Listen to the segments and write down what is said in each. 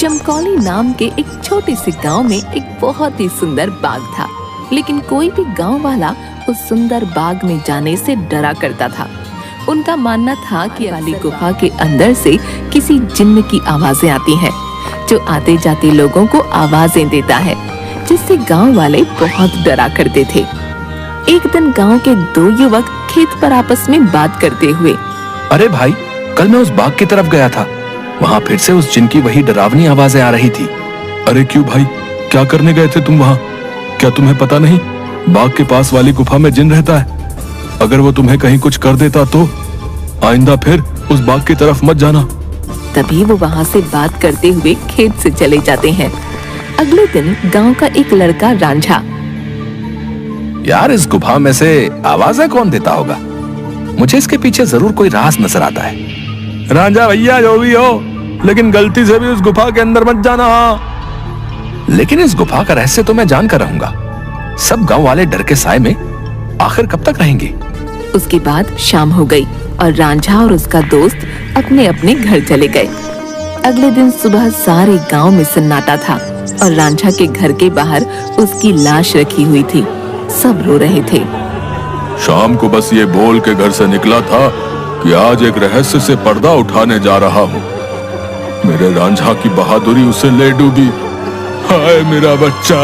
चमकौली नाम के एक छोटे से गांव में एक बहुत ही सुंदर बाग था, लेकिन कोई भी गांव वाला उस सुंदर बाग में जाने से डरा करता था। उनका मानना था कि वाली गुफा के अंदर से किसी जिन्न की आवाजें आती हैं, जो आते जाते लोगों को आवाजें देता है, जिससे गांव वाले बहुत डरा करते थे। एक दिन गांव के दो युवक खेत पर आपस में बात करते हुए, अरे भाई, कल मैं उस बाग की तरफ गया था, वहाँ फिर से उस जिन की वही डरावनी आवाजें आ रही थी। अरे क्यों भाई, क्या करने गए थे तुम वहाँ? क्या तुम्हें पता नहीं बाग के पास वाली गुफा में जिन रहता है? अगर वो तुम्हें कहीं कुछ कर देता तो आइंदा फिर उस बाग की तरफ मत जाना। तभी वो वहाँ से बात करते हुए खेत से चले जाते हैं। अगले दिन गांव का एक लड़का रांझा, यार, इस गुफा में से आवाजें कौन देता होगा? मुझे इसके पीछे जरूर कोई राज नजर आता है। रांझा भैया, जो भी हो, लेकिन गलती से भी उस गुफा के अंदर मत जाना। लेकिन इस गुफा का रहस्य तो मैं जान कर रहूंगा। सब गांव वाले डर के साए में आखिर कब तक रहेंगे? उसके बाद शाम हो गई और रांझा और उसका दोस्त अपने अपने घर चले गए। अगले दिन सुबह सारे गांव में सन्नाटा था और रांझा के घर के बाहर उसकी लाश रखी हुई थी। सब रो रहे थे। शाम को बस ये बोल के घर से निकला था कि आज एक रहस्य से पर्दा उठाने जा रहा हूँ। मेरे रांझा की बहादुरी उसे ले डूबी। हाय मेरा बच्चा।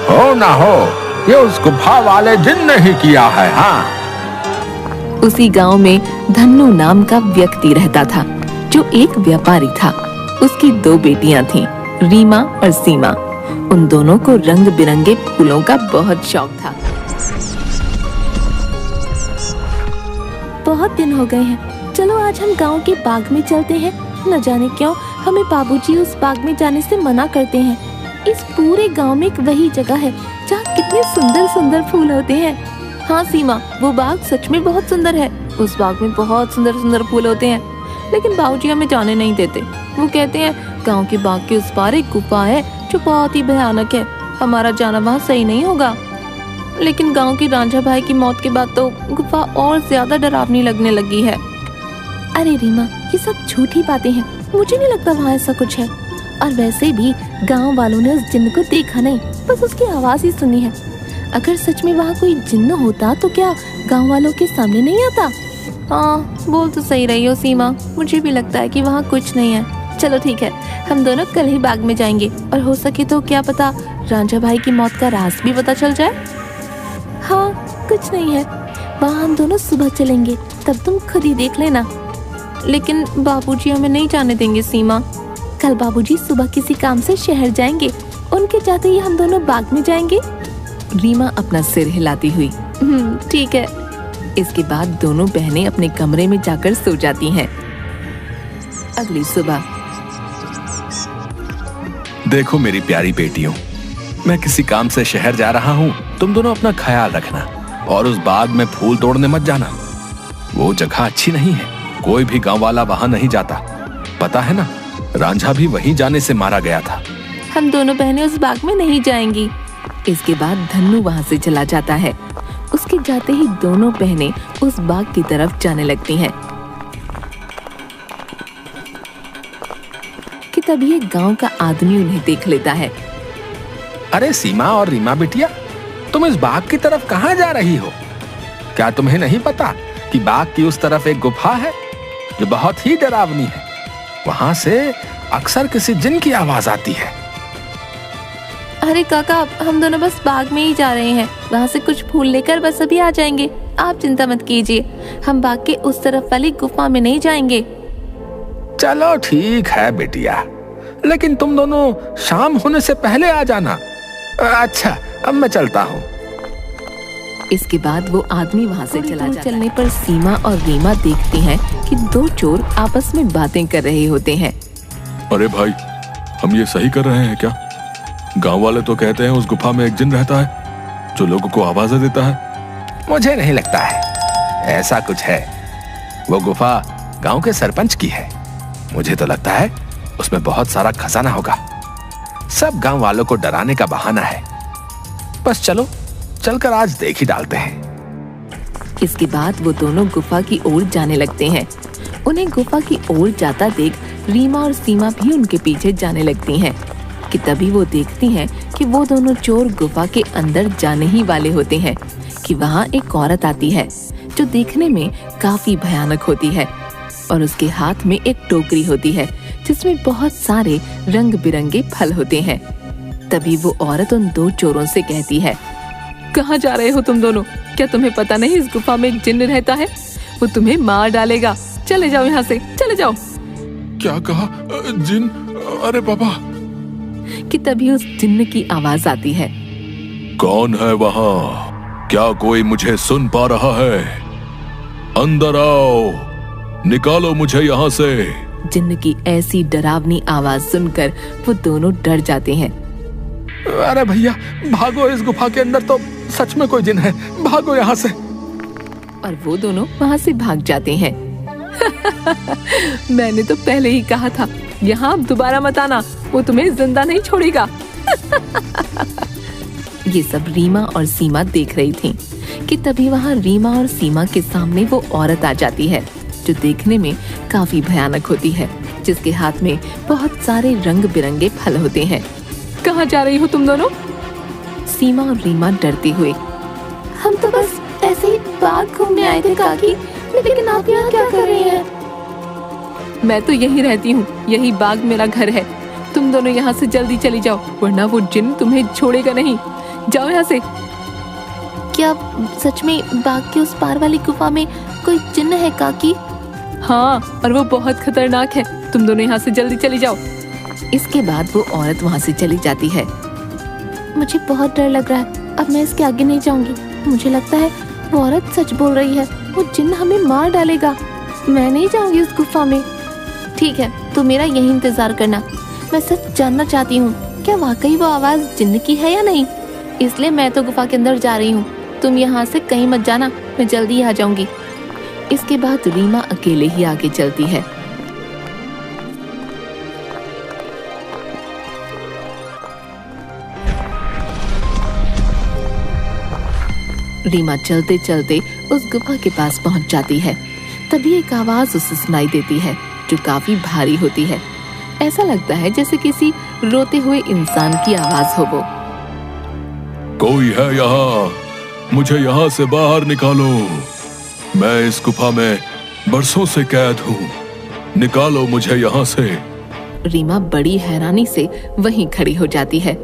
हो ना हो, ये उस गुफा वाले जिन ने ही किया है। हाँ। उसी गांव में धन्नू नाम का व्यक्ति रहता था, जो एक व्यापारी था। उसकी दो बेटियां थीं, रीमा और सीमा। उन दोनों को रंग बिरंगे फूलों का बहुत शौक था। बहुत दिन हो गए हैं, चलो आज हम गांव के बाग में चलते हैं। न जाने क्यों हमें बाबूजी उस बाग में जाने से मना करते हैं। इस पूरे गांव में एक वही जगह है जहाँ कितने सुंदर सुंदर फूल होते हैं। हाँ सीमा, वो बाग सच में बहुत सुंदर है। उस बाग में बहुत सुंदर सुंदर फूल होते हैं, लेकिन बाबूजी हमें जाने नहीं देते। वो कहते हैं गांव के बाग के उस पार एक गुफा है जो बहुत ही भयानक है, हमारा जाना वहाँ सही नहीं होगा। लेकिन गांव की रांझा भाई की मौत के बाद तो गुफा और ज्यादा डरावनी लगने लगी है। अरे रीमा, ये सब झूठी बातें हैं, मुझे नहीं लगता वहाँ ऐसा कुछ है। और वैसे भी गांव वालों ने उस जिन्न को देखा नहीं, बस उसकी आवाज ही सुनी है। अगर सच में वहाँ कोई जिन्न होता तो क्या गांव वालों के सामने नहीं आता? हाँ, बोल तो सही रही हो सीमा, मुझे भी लगता है कि वहाँ कुछ नहीं है। चलो ठीक है, हम दोनों कल ही बाग में जाएंगे और हो सके तो क्या पता रांझा भाई की मौत का राज भी पता चल जाए। हाँ, कुछ नहीं है, वहाँ हम दोनों सुबह चलेंगे, तब तुम खुद ही देख लेना। लेकिन बाबूजी हमें नहीं जाने देंगे सीमा। कल बाबूजी सुबह किसी काम से शहर जाएंगे, उनके जाते ही हम दोनों बाग में जाएंगे। रीमा अपना सिर हिलाती हुई ठीक है। इसके बाद दोनों बहनें अपने कमरे में जाकर सो जाती हैं। अगली सुबह, देखो मेरी प्यारी बेटियों, मैं किसी काम से शहर जा रहा हूँ। तुम दोनों अपना ख्याल रखना और उस बाग में फूल तोड़ने मत जाना। वो जगह अच्छी नहीं है, कोई भी गांव वाला वहां नहीं जाता। पता है ना, रांझा भी वहीं जाने से मारा गया था। हम दोनों बहनें उस बाग में नहीं जाएंगी। इसके बाद धन्नू वहां से चला जाता है। उसके जाते ही दोनों बहनें उस बाग की तरफ जाने लगती हैं कि तभी एक गांव का आदमी उन्हें देख लेता है। अरे सीमा और रीमा बिटिया, तुम इस बाग की तरफ कहाँ जा रही हो? क्या तुम्हें नहीं पता कि बाग की उस तरफ एक गुफा है जो बहुत ही डरावनी है? वहां से अक्सर किसी जिन की आवाज आती है। अरे काका, हम दोनों बस बाग में ही जा रहे हैं, वहाँ से कुछ फूल लेकर बस अभी आ जाएंगे। आप चिंता मत कीजिए, हम बाग के उस तरफ वाली गुफा में नहीं जाएंगे। चलो ठीक है बेटिया, लेकिन तुम दोनों शाम होने से पहले आ जाना। अच्छा, अब मैं चलता हूँ। इसके बाद वो आदमी वहाँ से चला जाता है। चलने पर सीमा और रीमा देखती हैं कि दो चोर आपस में बातें कर रहे होते हैं। अरे भाई, हम ये सही कर रहे हैं क्या? गांव वाले तो कहते हैं उस गुफा में एक जिन रहता है जो लोगों को आवाजें देता है। मुझे नहीं लगता है ऐसा कुछ है। वो गुफा गांव के सरपंच की है। मुझे तो लगता है उसमें बहुत सारा खजाना होगा। सब गांव वालों को डराने का बहाना है। बस चलो, चलकर आज देख ही डालते हैं। इसके बाद वो दोनों गुफा की ओर जाने लगते हैं। उन्हें गुफा की ओर जाता देख रीमा और सीमा भी उनके पीछे जाने लगती हैं कि तभी वो देखती हैं कि वो दोनों चोर गुफा के अंदर जाने ही वाले होते हैं कि वहाँ एक औरत आती है जो देखने में काफी भयानक होती है और उसके हाथ में एक टोकरी होती है जिसमें बहुत सारे रंग बिरंगे फल होते हैं। तभी वो औरत उन दो चोरों से कहती है, कहाँ जा रहे हो तुम दोनों? क्या तुम्हें पता नहीं इस गुफा में एक जिन्न रहता है? वो तुम्हें मार डालेगा। चले जाओ यहाँ से, चले जाओ। क्या कहा? जिन? अरे बाबा! कि तभी उस जिन्न की आवाज आती है, कौन है वहाँ? क्या कोई मुझे सुन पा रहा है? अंदर आओ, निकालो मुझे यहाँ से। जिन्न की ऐसी डरावनी आवाज सुनकर वो दोनों डर जाते हैं। अरे भैया भागो, इस गुफा के अंदर तो सच में कोई जिन है, भागो यहाँ से। और वो दोनों वहाँ से भाग जाते हैं। मैंने तो पहले ही कहा था, यहाँ अब दोबारा मत आना, वो तुम्हें जिंदा नहीं छोड़ेगा। ये सब रीमा और सीमा देख रही थीं कि तभी वहाँ रीमा और सीमा के सामने वो औरत आ जाती है जो देखने में काफी भयानक होती है, जिसके हाथ में बहुत सारे रंग बिरंगे फल होते हैं। कहाँ जा रही हो तुम दोनों? सीमा और रीमा डरते हुए, हम तो बस ऐसे ही बाग घूमने आए थे काकी, लेकिन आप यहाँ क्या कर रही हैं? मैं तो यहीं रहती हूँ, यही बाग मेरा घर है। तुम दोनों यहाँ से जल्दी चली जाओ, वरना वो जिन तुम्हें छोड़ेगा नहीं। जाओ यहाँ से। क्या सच में बाग के उस पार वाली गुफा में कोई जिन्न है काकी? हाँ, और वो बहुत खतरनाक है। तुम दोनों यहाँ से जल्दी चली जाओ। इसके बाद वो औरत वहाँ से चली जाती है। मुझे बहुत डर लग रहा है, अब मैं इसके आगे नहीं जाऊंगी। मुझे लगता है वो औरत सच बोल रही है, वो जिन्न हमें मार डालेगा। मैं नहीं जाऊंगी उस गुफा में। ठीक है, तो मेरा यही इंतजार करना। मैं सच जानना चाहती हूँ, क्या वाकई वो आवाज जिन्न की है या नहीं? इसलिए मैं तो गुफा के अंदर जा रही हूँ। तुम यहाँ से कहीं मत जाना, मैं जल्दी ही आ जाऊंगी। इसके बाद रीमा अकेले ही आगे चलती है। रीमा चलते चलते उस गुफा के पास पहुंच जाती है। तभी एक आवाज उसे सुनाई देती है जो काफी भारी होती है। ऐसा लगता है जैसे किसी रोते हुए इंसान की आवाज हो वो। कोई है यहाँ? मुझे यहाँ से बाहर निकालो। मैं इस गुफा में बरसों से कैद हूँ, निकालो मुझे यहाँ से। रीमा बड़ी हैरानी से वहीं खड़ी हो जाती है।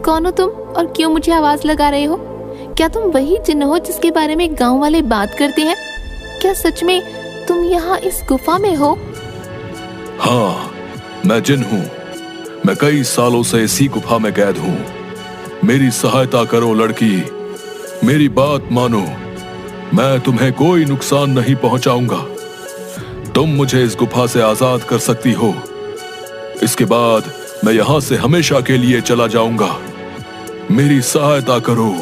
कौन हो तुम और क्यों मुझे आवाज लगा रहे हो? क्या तुम वही जिन्न हो जिसके बारे में गांव वाले बात करते हैं? क्या सच में तुम यहाँ इस गुफा में हो? हाँ, मैं जिन हूँ। मैं कई सालों से इसी गुफा में कैद हूँ। मेरी सहायता करो लड़की, मेरी बात मानो। मैं तुम्हें कोई नुकसान नहीं पहुंचाऊंगा। तुम मुझे इस गुफा से आजाद कर सकती हो। इसके बाद मैं यहाँ से हमेशा के लिए चला जाऊंगा। मेरी सहायता करो।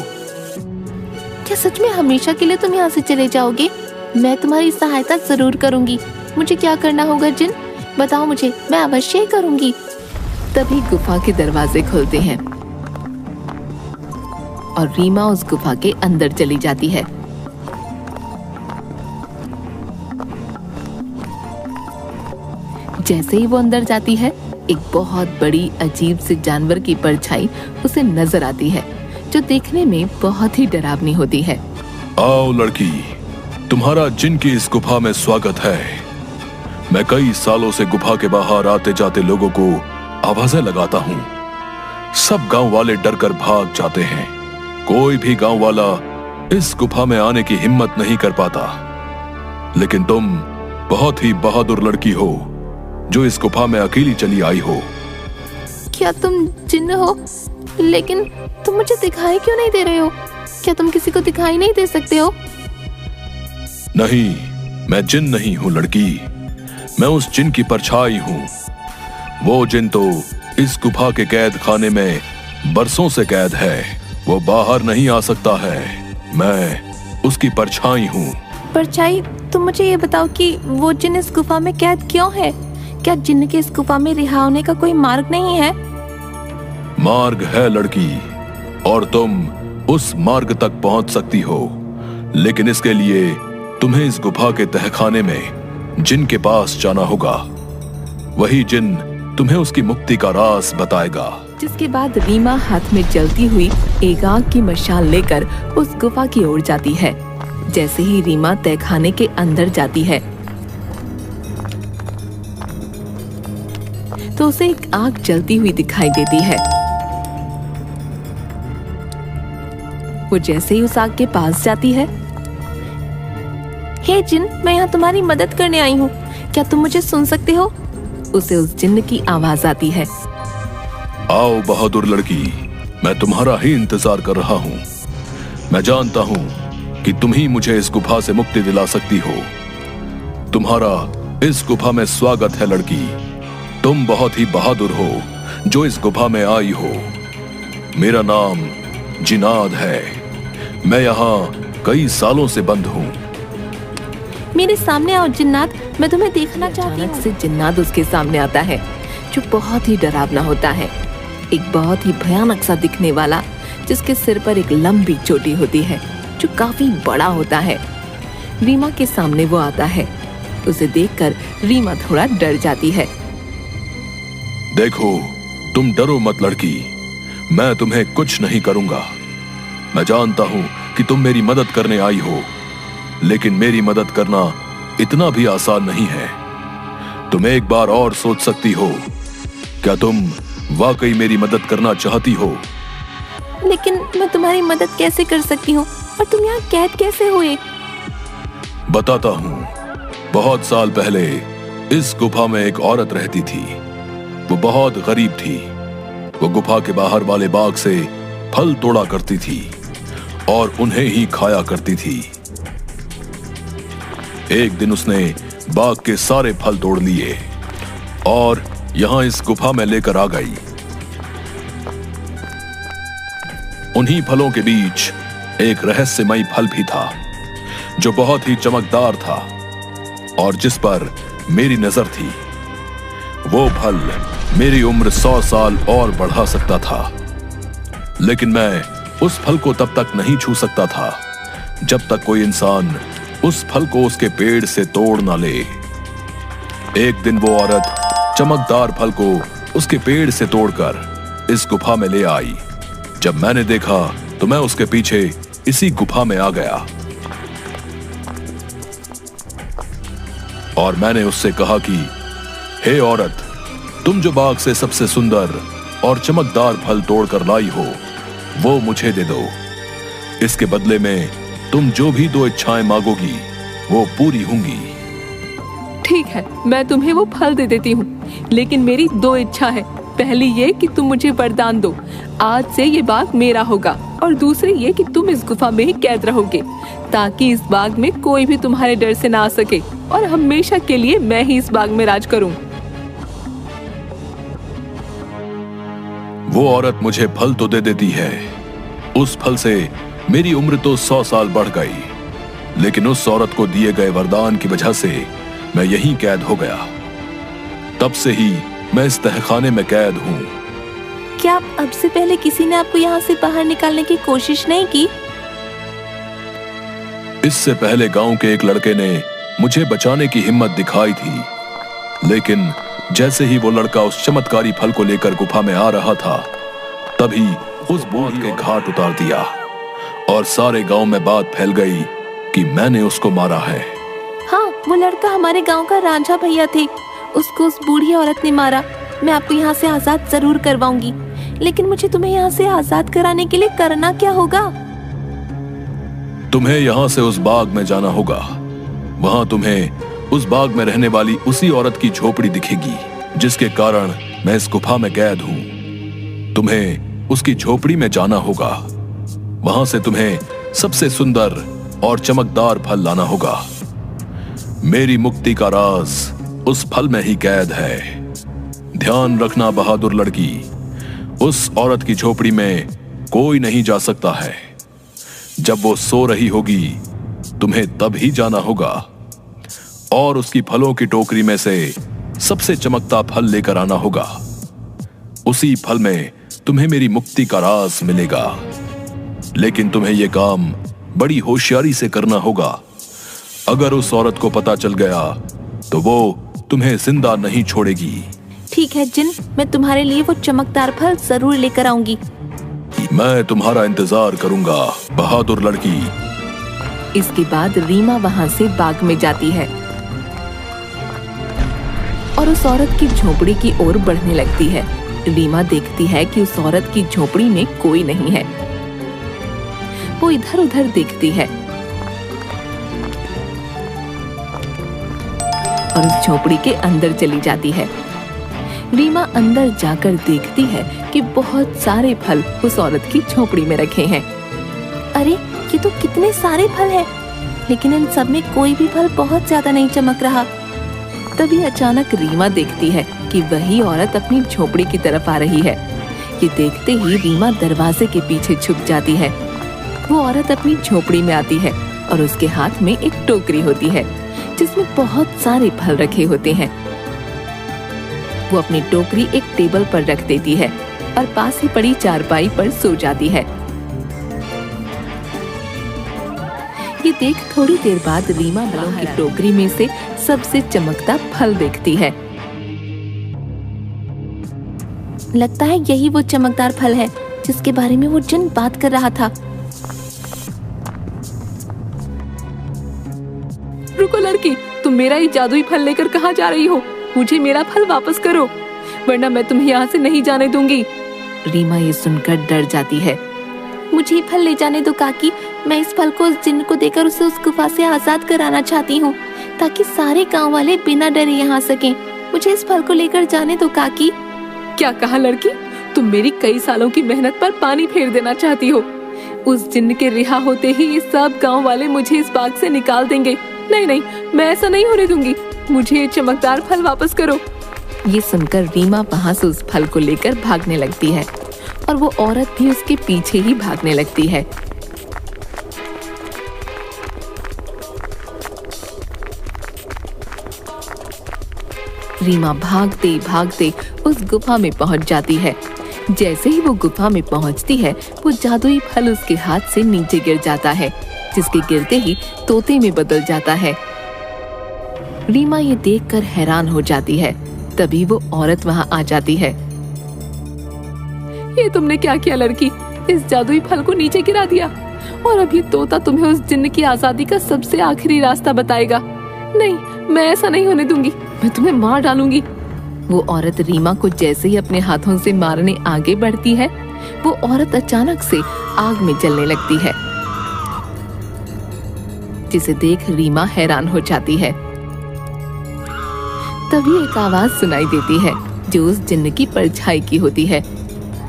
क्या सच में हमेशा के लिए तुम यहाँ से चले जाओगे? मैं तुम्हारी सहायता जरूर करूंगी। मुझे क्या करना होगा जिन? बताओ मुझे, मैं अवश्य ही करूंगी। तभी गुफा के दरवाजे खुलते हैं और रीमा उस गुफा के अंदर चली जाती है। जैसे ही वो अंदर जाती है, एक बहुत बड़ी अजीब से जानवर की परछाई उसे नजर आती है जो देखने में बहुत ही डरावनी होती है। आओ लड़की, तुम्हारा जिन की इस गुफा में स्वागत है। मैं कई सालों से गुफा के बाहर आते जाते लोगों को आवाजें लगाता हूँ। सब गांव वाले डर कर भाग जाते हैं। कोई भी गांव वाला इस गुफा में आने की हिम्मत नहीं कर पाता। लेकिन तुम बहुत ही बहादुर लड़की हो जो इस गुफा में अकेली चली आई हो। क्या तुम जिन्न हो? लेकिन तुम मुझे दिखाई क्यों नहीं दे रहे हो? क्या तुम किसी को दिखाई नहीं दे सकते हो? नहीं, मैं जिन नहीं हूँ लड़की। मैं उस जिन की परछाई हूँ। वो जिन तो इस गुफा के कैद खाने में बरसों से कैद है। वो बाहर नहीं आ सकता है। मैं उसकी परछाई हूँ। परछाई? तुम मुझे ये बताओ कि वो जिन इस गुफा में कैद क्यों है? क्या जिन्न के इस गुफा में रिहा होने का कोई मार्ग नहीं है? मार्ग है लड़की, और तुम उस मार्ग तक पहुंच सकती हो। लेकिन इसके लिए तुम्हें इस गुफा के तहखाने में जिन के पास जाना होगा, वही जिन तुम्हें उसकी मुक्ति का राज बताएगा। जिसके बाद रीमा हाथ में जलती हुई एक आग की मशाल लेकर उस गुफा की ओर जाती है। जैसे ही रीमा तहखाने के अंदर जाती है तो उसे एक आग जलती हुई दिखाई देती है। वो जैसे ही उस आग के पास जाती है, हे जिन, मैं यहाँ तुम्हारी मदद करने आई हूँ, क्या तुम मुझे सुन सकते हो? उसे उस जिन्न की आवाज आती है। आओ बहादुर लड़की, मैं तुम्हारा ही इंतजार कर रहा हूँ। मैं जानता हूँ कि तुम ही मुझे इस गुफा से मुक्ति दिला सकती हो। तुम्हारा इस गुफा में स्वागत है लड़की। तुम बहुत ही बहादुर हो जो इस गुफा में आई हो। मेरा नाम जिनाद है। मैं यहाँ कई सालों से बंद हूँ। मेरे सामने आओ जिन्नात, मैं तुम्हें देखना चाहती हूँ। से जिन्नात उसके सामने आता है, जो बहुत ही डरावना होता है। एक बहुत ही भयानक सा दिखने वाला, जिसके सिर पर एक लंबी चोटी होती है जो काफी बड़ा होता है। रीमा के सामने वो आता है। उसे देखकर रीमा थोड़ा डर जाती है। देखो, तुम डरो मत लड़की, मैं तुम्हें कुछ नहीं करूंगा। मैं जानता हूं कि तुम मेरी मदद करने आई हो, लेकिन मेरी मदद करना इतना भी आसान नहीं है। तुम एक बार और सोच सकती हो। क्या तुम वाकई मेरी मदद करना चाहती हो? लेकिन मैं तुम्हारी मदद कैसे कर सकती हूँ, और तुम यहाँ कैद कैसे हुए? बताता हूँ। बहुत साल पहले इस गुफा में एक औरत रहती थी। वो बहुत गरीब थी। वो गुफा के बाहर वाले बाग से फल तोड़ा करती थी और उन्हें ही खाया करती थी। एक दिन उसने बाग के सारे फल तोड़ लिए और यहां इस गुफा में लेकर आ गई। उन्हीं फलों के बीच एक रहस्यमयी फल भी था, जो बहुत ही चमकदार था और जिस पर मेरी नजर थी। वो फल मेरी उम्र 100 साल और बढ़ा सकता था, लेकिन मैं उस फल को तब तक नहीं छू सकता था जब तक कोई इंसान उस फल को उसके पेड़ से तोड़ ना ले। एक दिन वो औरत चमकदार फल को उसके पेड़ से तोड़कर इस गुफा में ले आई। जब मैंने देखा तो मैं उसके पीछे इसी गुफा में आ गया और मैंने उससे कहा कि हे औरत, तुम जो बाग से सबसे सुंदर और चमकदार फल तोड़कर लाई हो, वो मुझे दे दो। इसके बदले में तुम जो भी 2 इच्छाएं मांगोगी वो पूरी होंगी। ठीक है, मैं तुम्हें वो फल दे देती हूँ, लेकिन मेरी 2 इच्छा है। पहली ये कि तुम मुझे वरदान दो, आज से ये बाग मेरा होगा, और दूसरी ये कि तुम इस गुफा में ही कैद रहोगे, ताकि इस बाग में कोई भी तुम्हारे डर से ना आ सके और हमेशा के लिए मैं ही इस बाग में राज करूं। वो औरत मुझे फल तो दे देती है। उस फल से मेरी उम्र तो 100 साल बढ़ गई, लेकिन उस औरत को दिए गए वरदान की वजह से मैं यहीं कैद हो गया। तब से ही मैं इस तहखाने में कैद हूँ। क्या अब से पहले किसी ने आपको यहाँ से बाहर निकालने की कोशिश नहीं की? इससे पहले गांव के एक लड़के ने मुझे बचाने की हिम्मत दिखाई थी, लेकिन जैसे ही वो लड़का उस चमत्कारी फल को लेकर गुफा में आ रहा था, तभी उस बूढ़ी के घाट उतार दिया और सारे गांव में बात फैल गई कि मैंने उसको मारा है। हाँ, वो लड़का हमारे गांव का रांझा भैया थे। उसको उस बूढ़ी औरत ने मारा। मैं आपको यहाँ से आजाद जरूर करवाऊंगी, लेकिन मुझे तुम्हें यहाँ से आजाद कराने के लिए करना क्या होगा? तुम्हें यहाँ से उस बाग में जाना होगा। वहां तुम्हें उस बाग में रहने वाली उसी औरत की झोपड़ी दिखेगी, जिसके कारण मैं इस गुफा में कैद हूँ। तुम्हें उसकी झोपड़ी में जाना होगा। वहां से तुम्हें सबसे सुंदर और चमकदार फल लाना होगा। मेरी मुक्ति का राज उस फल में ही कैद है। ध्यान रखना बहादुर लड़की, उस औरत की झोपड़ी में कोई नहीं जा सकता है। जब वो सो रही होगी, तुम्हें तब ही जाना होगा और उसकी फलों की टोकरी में से सबसे चमकता फल लेकर आना होगा। उसी फल में तुम्हें मेरी मुक्ति का राज मिलेगा, लेकिन तुम्हें यह काम बड़ी होशियारी से करना होगा। अगर उस औरत को पता चल गया तो वो तुम्हें जिंदा नहीं छोड़ेगी। ठीक है जिन, मैं तुम्हारे लिए वो चमकदार फल जरूर लेकर आऊंगी। मैं तुम्हारा इंतजार करूंगा, बहादुर लड़की। इसके बाद रीमा वहाँ से बाग में जाती है और उस औरत की झोपड़ी की ओर बढ़ने लगती है। रीमा देखती है कि उस औरत की झोपड़ी में कोई नहीं है। वो इधर उधर देखती है और उस झोपड़ी के अंदर चली जाती है। रीमा अंदर जाकर देखती है कि बहुत सारे फल उस औरत की झोपड़ी में रखे हैं। अरे ये तो कितने सारे फल हैं, लेकिन इन सब में कोई भी फल बहुत ज्यादा नहीं चमक रहा। तभी अचानक रीमा देखती है कि वही औरत अपनी झोपड़ी की तरफ आ रही है। ये देखते ही रीमा दरवाजे के पीछे छुप जाती है। वो औरत अपनी झोपड़ी में आती है और उसके हाथ में एक टोकरी होती है जिसमें बहुत सारे फल रखे होते हैं। वो अपनी टोकरी एक टेबल पर रख देती है और पास ही पड़ी चारपाई पर सो जाती है। ये देख थोड़ी देर बाद रीमा फलों की टोकरी में से सबसे चमकता फल देखती है। लगता है यही वो चमकदार फल है जिसके बारे में वो जिन बात कर रहा था। रुको लड़की, तुम मेरा ये जादुई फल लेकर कहाँ जा रही हो? मुझे मेरा फल वापस करो, वरना मैं तुम्हें यहाँ से नहीं जाने दूंगी। रीमा ये सुनकर डर जाती है। मुझे ये फल ले जाने दो काकी, मैं इस फल को उस जिन्न को देकर उसे उस गुफा से आजाद कराना चाहती हूँ, ताकि सारे गांव वाले बिना डरे यहाँ सकें। मुझे इस फल को लेकर जाने दो काकी। क्या कहा लड़की? तुम मेरी कई सालों की मेहनत पर पानी फेर देना चाहती हो? उस जिन्न के रिहा होते ही ये सब गाँव वाले मुझे इस बाग से निकाल देंगे। नहीं नहीं, मैं ऐसा नहीं होने दूंगी। मुझे ये चमकदार फल वापस करो। ये सुनकर रीमा वहाँ से उस फल को लेकर भागने लगती है और वो औरत भी उसके पीछे ही भागने लगती है। रीमा भागते भागते उस गुफा में पहुंच जाती है। जैसे ही वो गुफा में पहुंचती है, वो जादुई फल उसके हाथ से नीचे गिर जाता है, जिसके गिरते ही तोते में बदल जाता है। रीमा ये देखकर हैरान हो जाती है। तभी वो औरत वहाँ आ जाती है। ये तुमने क्या किया लड़की? इस जादुई फल को नीचे गिरा दिया और अब ये तोता तुम्हें उस जिन्न की आजादी का सबसे आखिरी रास्ता बताएगा। नहीं, मैं ऐसा नहीं होने दूंगी, मैं तुम्हें मार डालूंगी। वो औरत रीमा को जैसे ही अपने हाथों से मारने आगे बढ़ती है, वो औरत अचानक से आग में जलने लगती है, जिसे देख रीमा हैरान हो जाती है। तभी एक आवाज सुनाई देती है जो उस जिन्न की परछाई की होती है।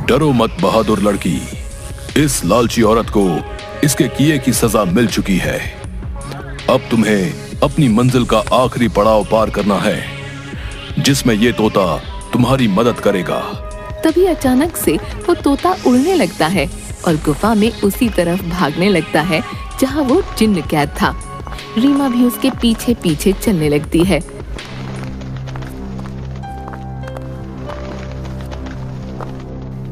डरो मत बहादुर लड़की, इस लालची औरत को इसके किए की सजा मिल चुकी है। अब तुम्हें अपनी मंजिल का आखिरी पड़ाव पार करना है, जिसमें ये तोता तुम्हारी मदद करेगा। तभी अचानक से वो तोता उड़ने लगता है और गुफा में उसी तरफ भागने लगता है जहाँ वो जिन्न कैद था। रीमा भी उसके पीछे पीछे चलने लगती है।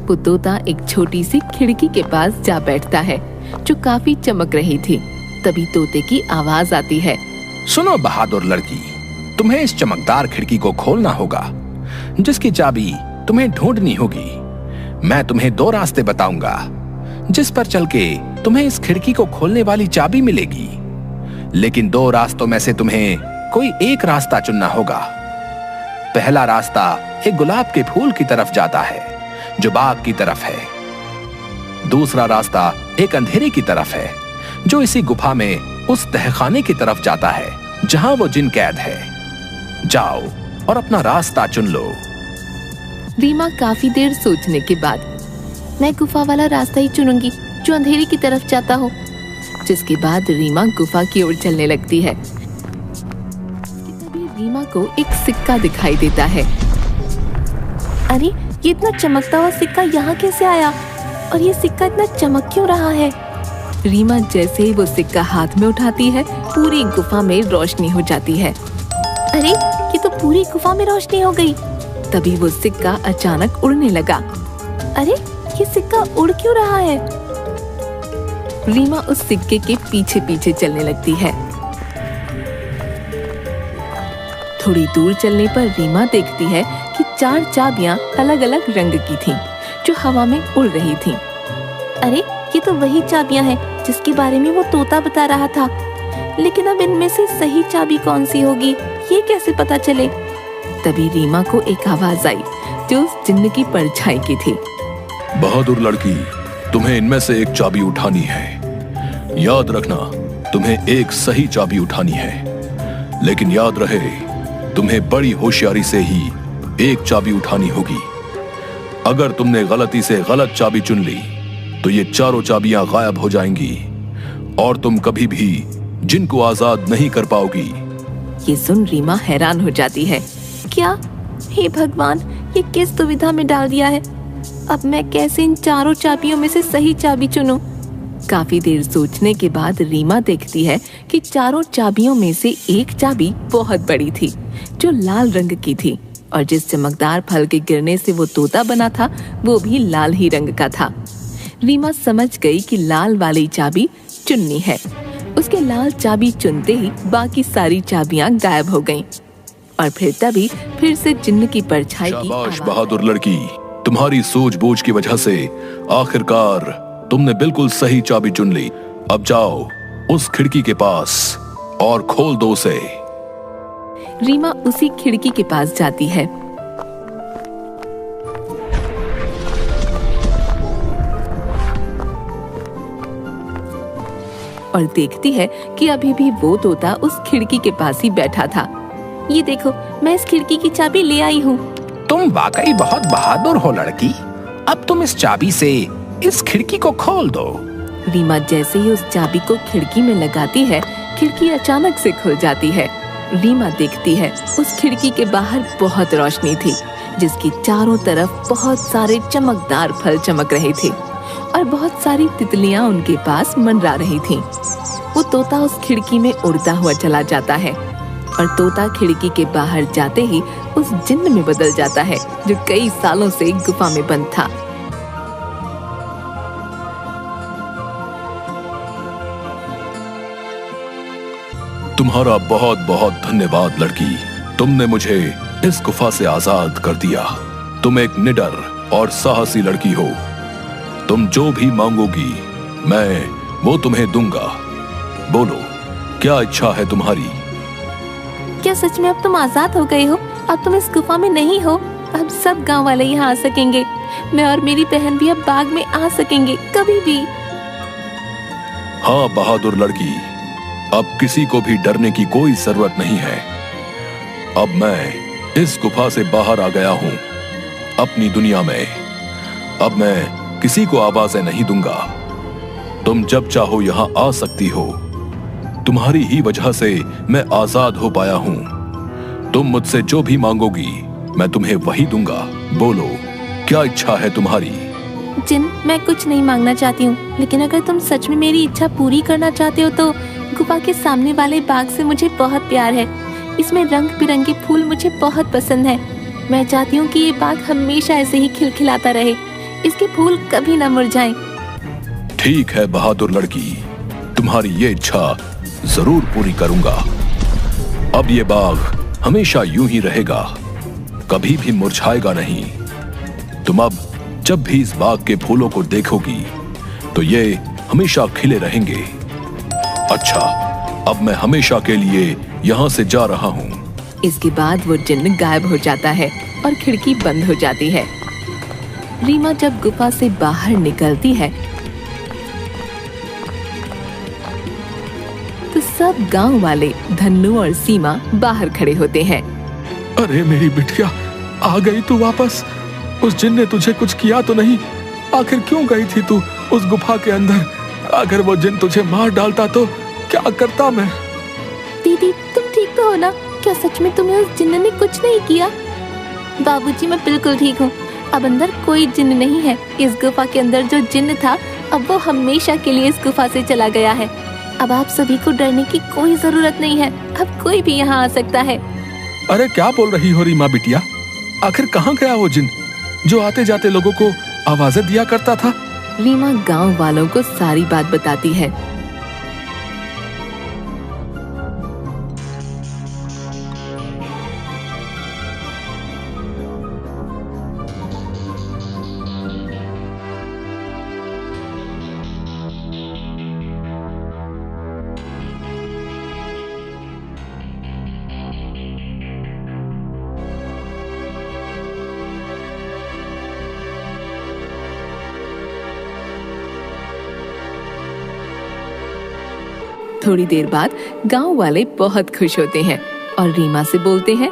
वो तोता एक छोटी सी खिड़की के पास जा बैठता है जो काफी चमक रही थी। तभी तोते की आवाज आती है। सुनो बहादुर लड़की, तुम्हें इस चमकदार खिड़की को खोलना होगा, जिसकी चाबी तुम्हें ढूंढनी होगी। मैं तुम्हें 2 रास्ते बताऊंगा, जिस पर चल के तुम्हें इस खिड़की को खोलने वाली चाबी मिलेगी। लेकिन 2 रास्तों में से तुम्हें कोई एक रास्ता चुनना होगा। पहला रास्ता एक गुलाब के फूल की तरफ जाता है, जो बाग की तरफ है। दूसरा रास्ता एक अंधेरे की तरफ है, जो इसी गुफा में उस तहखाने की तरफ जाता है जहां वो जिन कैद है। जाओ और अपना रास्ता चुन लो। रीमा काफी देर सोचने के बाद, मैं गुफा वाला रास्ता ही चुनूंगी जो अंधेरे की तरफ जाता हो। जिसके बाद रीमा गुफा की ओर चलने लगती है। तभी रीमा को एक सिक्का दिखाई देता है। अरे ये इतना चमकता हुआ सिक्का यहाँ कैसे आया? और ये सिक्का इतना चमक क्यों रहा है? रीमा जैसे ही वो सिक्का हाथ में उठाती है, पूरी गुफा में रोशनी हो जाती है। अरे ये तो पूरी गुफा में रोशनी हो गई। तभी वो सिक्का अचानक उड़ने लगा। अरे ये सिक्का उड़ क्यों रहा है? रीमा उस सिक्के के पीछे पीछे चलने लगती है। थोड़ी दूर चलने पर रीमा देखती है कि 4 चाबियां अलग अलग रंग की थीं, जो हवा में उड़ रही थीं। अरे ये तो वही चाबियां हैं जिसके बारे में वो तोता बता रहा था। लेकिन अब इनमें से सही चाबी कौन सी होगी, ये कैसे पता चले? तभी रीमा को एक आवाज आई जो उस जिन्न की परछाई की थी। बहादुर लड़की, तुम्हें इनमें से एक चाबी उठानी है। याद रखना, तुम्हें एक सही चाबी उठानी है, लेकिन याद रहे तुम्हें बड़ी होशियारी से ही एक चाबी उठानी होगी। अगर तुमने गलती से गलत चाबी चुन ली तो ये चारों चाबियां गायब हो जाएंगी और तुम कभी भी जिनको आजाद नहीं कर पाओगी। ये सुन रीमा हैरान हो जाती है। क्या? हे भगवान, ये किस दुविधा में डाल दिया है। अब मैं कैसे इन चारों चाबियों में से सही चाबी चुनूं? काफी देर सोचने के बाद रीमा देखती है कि चारों चाबियों में से एक चाबी बहुत बड़ी थी, जो लाल रंग की थी, और जिस चमकदार फल के गिरने से वो तोता बना था वो भी लाल ही रंग का था। रीमा समझ गई कि लाल वाली चाबी चुननी है। उसके लाल चाबी चुनते ही बाकी सारी चाबियां गायब हो गईं। और फिर से जिन्न की परछाई की शाबाश बहादुर लड़की, तुम्हारी सूझबूझ की वजह से आखिरकार तुमने बिल्कुल सही चाबी चुन ली। अब जाओ उस खिड़की के पास और खोल दो उसे। रीमा उसी खिड़की के पास जाती है। और देखती है कि अभी भी वो तोता उस खिड़की के पास ही बैठा था। ये देखो, मैं इस खिड़की की चाबी ले आई हूँ। तुम वाकई बहुत बहादुर हो लड़की। अब तुम इस चाबी से इस खिड़की को खोल दो। रीमा जैसे ही उस चाबी को खिड़की में लगाती है, खिड़की अचानक से खुल जाती है। रीमा देखती है उस खिड़की के बाहर बहुत रोशनी थी, जिसकी चारों तरफ बहुत सारे चमकदार फल चमक रहे थे और बहुत सारी तितलियां उनके पास मंडरा रही थीं। वो तोता उस खिड़की में उड़ता हुआ चला जाता है और तोता खिड़की के बाहर जाते ही उस जिन्न में बदल जाता है, जो कई सालों से गुफा में बंद था। तुम्हारा बहुत बहुत धन्यवाद लड़की, तुमने मुझे इस गुफा से आजाद कर दिया। तुम एक निडर और साहसी लड़की हो। तुम जो भी मांगोगी मैं वो तुम्हें दूंगा। बोलो, क्या इच्छा है तुम्हारी? क्या सच में अब तुम आजाद हो गए हो? अब तुम इस गुफा में नहीं हो। अब सब गांव वाले यहाँ आ सकेंगे। मैं और मेरी बहन भी अब बाग में आ सकेंगे कभी भी। हाँ बहादुर लड़की, अब किसी को भी डरने की कोई जरूरत नहीं है। अब मैं इस गुफा से बाहर आ गया हूँ अपनी दुनिया में। अब मैं किसी को आवाजें नहीं दूंगा। तुम जब चाहो यहाँ आ सकती हो। तुम्हारी ही वजह से मैं आजाद हो पाया हूँ। तुम मुझसे जो भी मांगोगी मैं तुम्हें वही दूंगा। बोलो, क्या इच्छा है तुम्हारी? जिन, मैं कुछ नहीं मांगना चाहती हूँ, लेकिन अगर तुम सच में मेरी इच्छा पूरी करना चाहते हो तो गुफा के सामने वाले बाग से मुझे बहुत प्यार है। इसमें रंग बिरंगे फूल मुझे बहुत पसंद है। मैं चाहती हूँ कि ये बाग हमेशा ऐसे ही खिलखिलाता रहे, इसके फूल कभी न मुरझाएं। ठीक है बहादुर लड़की, तुम्हारी ये इच्छा जरूर पूरी करूंगा। अब ये बाग हमेशा यूं ही रहेगा, कभी भी मुरझाएगा नहीं। तुम अब जब भी इस बाग के फूलों को देखोगी तो ये हमेशा खिले रहेंगे। अच्छा, अब मैं हमेशा के लिए यहाँ से जा रहा हूँ। इसके बाद वो जिन्न गायब हो जाता है और खिड़की बंद हो जाती है। रीमा जब गुफा से बाहर निकलती है तो सब गांव वाले धन्नू और सीमा बाहर खड़े होते हैं। अरे मेरी बिटिया, आ गई तू वापस। उस जिन ने तुझे कुछ किया तो नहीं? आखिर क्यों गई थी तू उस गुफा के अंदर? अगर वो जिन तुझे मार डालता तो क्या करता मैं? दीदी, तुम ठीक तो हो ना? क्या सच में तुम्हें उस जिन्न ने कुछ नहीं किया? बाबूजी, मैं बिल्कुल ठीक हूँ। अब अंदर कोई जिन्न नहीं है। इस गुफा के अंदर जो जिन्न था अब वो हमेशा के लिए इस गुफा से चला गया है। अब आप सभी को डरने की कोई जरूरत नहीं है। अब कोई भी यहाँ आ सकता है। अरे क्या बोल रही हो रीमा बिटिया? आखिर कहाँ गया वो जिन जो आते जाते लोगों को आवाजें दिया करता था? रीमा गांव वालों को सारी बात बताती है। थोड़ी देर बाद गांव वाले बहुत खुश होते हैं और रीमा से बोलते हैं,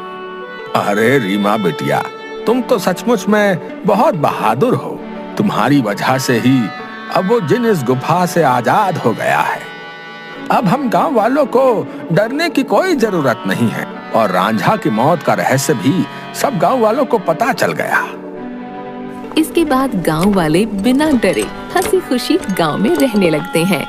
अरे रीमा बिटिया, तुम तो सचमुच में बहुत बहादुर हो। तुम्हारी वजह से ही अब वो जिन इस गुफा से आजाद हो गया है। अब हम गांव वालों को डरने की कोई जरूरत नहीं है और रांझा की मौत का रहस्य भी सब गांव वालों को पता चल गया। इसके बाद गांव वाले बिना डरे हंसी खुशी गांव में रहने लगते हैं।